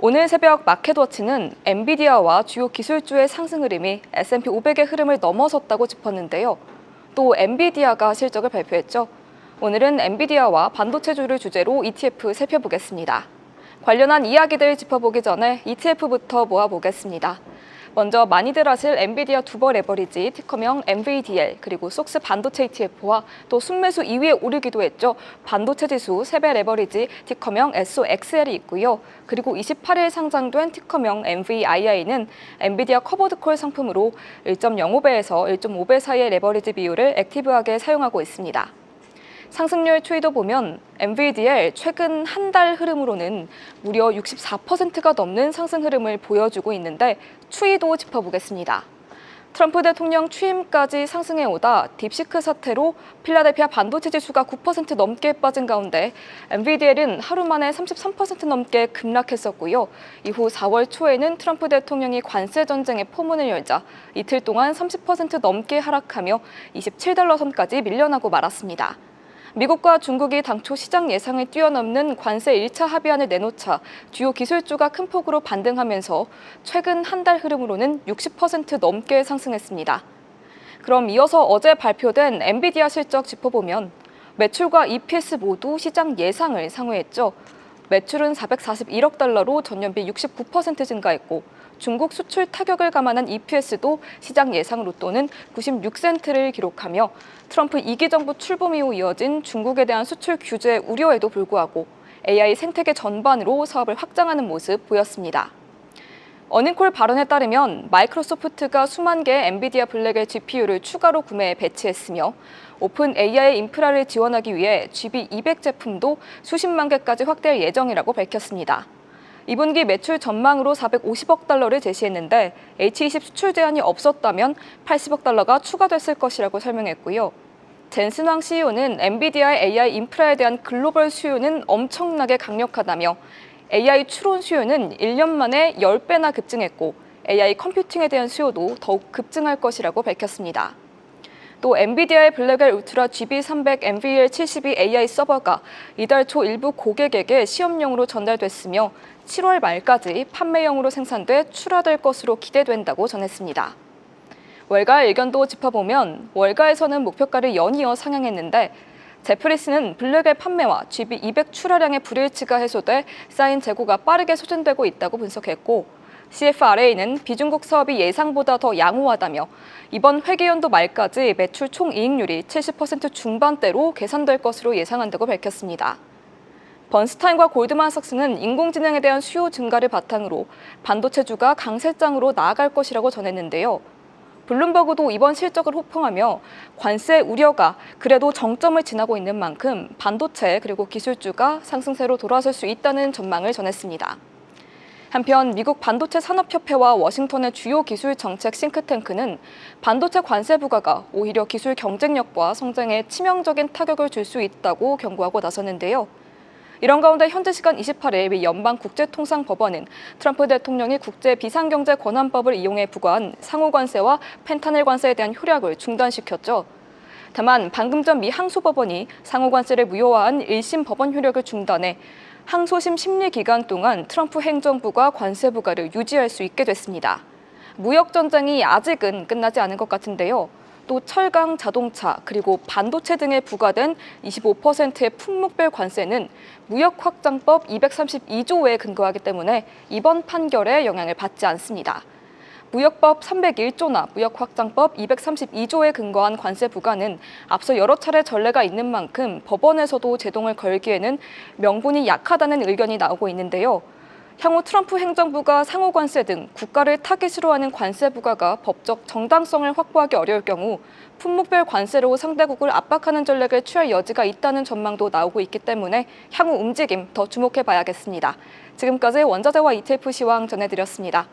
오늘 새벽 마켓워치는 엔비디아와 주요 기술주의 상승 흐름이 S&P 500의 흐름을 넘어섰다고 짚었는데요. 또 엔비디아가 실적을 발표했죠. 오늘은 엔비디아와 반도체주를 주제로 ETF 살펴보겠습니다. 관련한 이야기들 짚어보기 전에 ETF부터 모아보겠습니다. 먼저 많이들 아실 엔비디아 두버 레버리지 티커명 NVDL 그리고 속스 반도체 ETF와 또 순매수 2위에 오르기도 했죠. 반도체 지수 3배 레버리지 티커명 SOXL이 있고요. 그리고 28일 상장된 티커명 NVII는 엔비디아 커버드콜 상품으로 1.05배에서 1.5배 사이의 레버리지 비율을 액티브하게 사용하고 있습니다. 상승률 추이도 보면 NVDL 최근 한 달 흐름으로는 무려 64%가 넘는 상승 흐름을 보여주고 있는데 추이도 짚어보겠습니다. 트럼프 대통령 취임까지 상승해오다 딥시크 사태로 필라델피아 반도체 지수가 9% 넘게 빠진 가운데 NVDL은 하루 만에 33% 넘게 급락했었고요. 이후 4월 초에는 트럼프 대통령이 관세 전쟁의 포문을 열자 이틀 동안 30% 넘게 하락하며 27달러 선까지 밀려나고 말았습니다. 미국과 중국이 당초 시장 예상을 뛰어넘는 관세 1차 합의안을 내놓자 주요 기술주가 큰 폭으로 반등하면서 최근 한 달 흐름으로는 60% 넘게 상승했습니다. 그럼 이어서 어제 발표된 엔비디아 실적 짚어보면 매출과 EPS 모두 시장 예상을 상회했죠. 매출은 441억 달러로 전년비 69% 증가했고 중국 수출 타격을 감안한 EPS도 시장 예상 로또는 96센트를 기록하며 트럼프 2기 정부 출범 이후 이어진 중국에 대한 수출 규제 우려에도 불구하고 AI 생태계 전반으로 사업을 확장하는 모습 보였습니다. 어닝콜 발언에 따르면 마이크로소프트가 수만 개의 엔비디아 블랙의 GPU를 추가로 구매해 배치했으며 오픈 AI 인프라를 지원하기 위해 GB200 제품도 수십만 개까지 확대할 예정이라고 밝혔습니다. 2분기 매출 전망으로 450억 달러를 제시했는데 H20 수출 제한이 없었다면 80억 달러가 추가됐을 것이라고 설명했고요. 젠슨 황 CEO는 엔비디아의 AI 인프라에 대한 글로벌 수요는 엄청나게 강력하다며 AI 추론 수요는 1년 만에 10배나 급증했고 AI 컴퓨팅에 대한 수요도 더욱 급증할 것이라고 밝혔습니다. 또 엔비디아의 블랙웰 울트라 GB300 NVL72 AI 서버가 이달 초 일부 고객에게 시험용으로 전달됐으며 7월 말까지 판매용으로 생산돼 출하될 것으로 기대된다고 전했습니다. 월가 의견도 짚어보면 월가에서는 목표가를 연이어 상향했는데 제프리스는 블랙웰 판매와 GB200 출하량의 불일치가 해소돼 쌓인 재고가 빠르게 소진되고 있다고 분석했고 CFRA는 비중국 사업이 예상보다 더 양호하다며 이번 회계연도 말까지 매출 총이익률이 70% 중반대로 개선될 것으로 예상한다고 밝혔습니다. 번스타인과 골드만삭스는 인공지능에 대한 수요 증가를 바탕으로 반도체주가 강세장으로 나아갈 것이라고 전했는데요. 블룸버그도 이번 실적을 호평하며 관세 우려가 그래도 정점을 지나고 있는 만큼 반도체 그리고 기술주가 상승세로 돌아설 수 있다는 전망을 전했습니다. 한편 미국 반도체 산업협회와 워싱턴의 주요 기술 정책 싱크탱크는 반도체 관세 부과가 오히려 기술 경쟁력과 성장에 치명적인 타격을 줄 수 있다고 경고하고 나섰는데요. 이런 가운데 현지 시간 28일 미 연방국제통상법원은 트럼프 대통령이 국제비상경제권한법을 이용해 부과한 상호관세와 펜타닐 관세에 대한 효력을 중단시켰죠. 다만 방금 전 미 항소법원이 상호관세를 무효화한 1심 법원 효력을 중단해 항소심 심리 기간 동안 트럼프 행정부가 관세 부과를 유지할 수 있게 됐습니다. 무역 전쟁이 아직은 끝나지 않은 것 같은데요. 또 철강, 자동차, 그리고 반도체 등에 부과된 25%의 품목별 관세는 무역확장법 232조에 근거하기 때문에 이번 판결에 영향을 받지 않습니다. 무역법 301조나 무역확장법 232조에 근거한 관세 부과는 앞서 여러 차례 전례가 있는 만큼 법원에서도 제동을 걸기에는 명분이 약하다는 의견이 나오고 있는데요. 향후 트럼프 행정부가 상호관세 등 국가를 타깃으로 하는 관세 부과가 법적 정당성을 확보하기 어려울 경우 품목별 관세로 상대국을 압박하는 전략을 취할 여지가 있다는 전망도 나오고 있기 때문에 향후 움직임 더 주목해 봐야겠습니다. 지금까지 원자재와 ETF 시황 전해드렸습니다.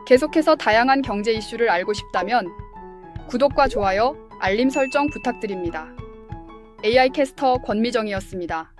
계속해서 다양한 경제 이슈를 알고 싶다면 구독과 좋아요, 알림 설정 부탁드립니다. AI 캐스터 권미정이었습니다.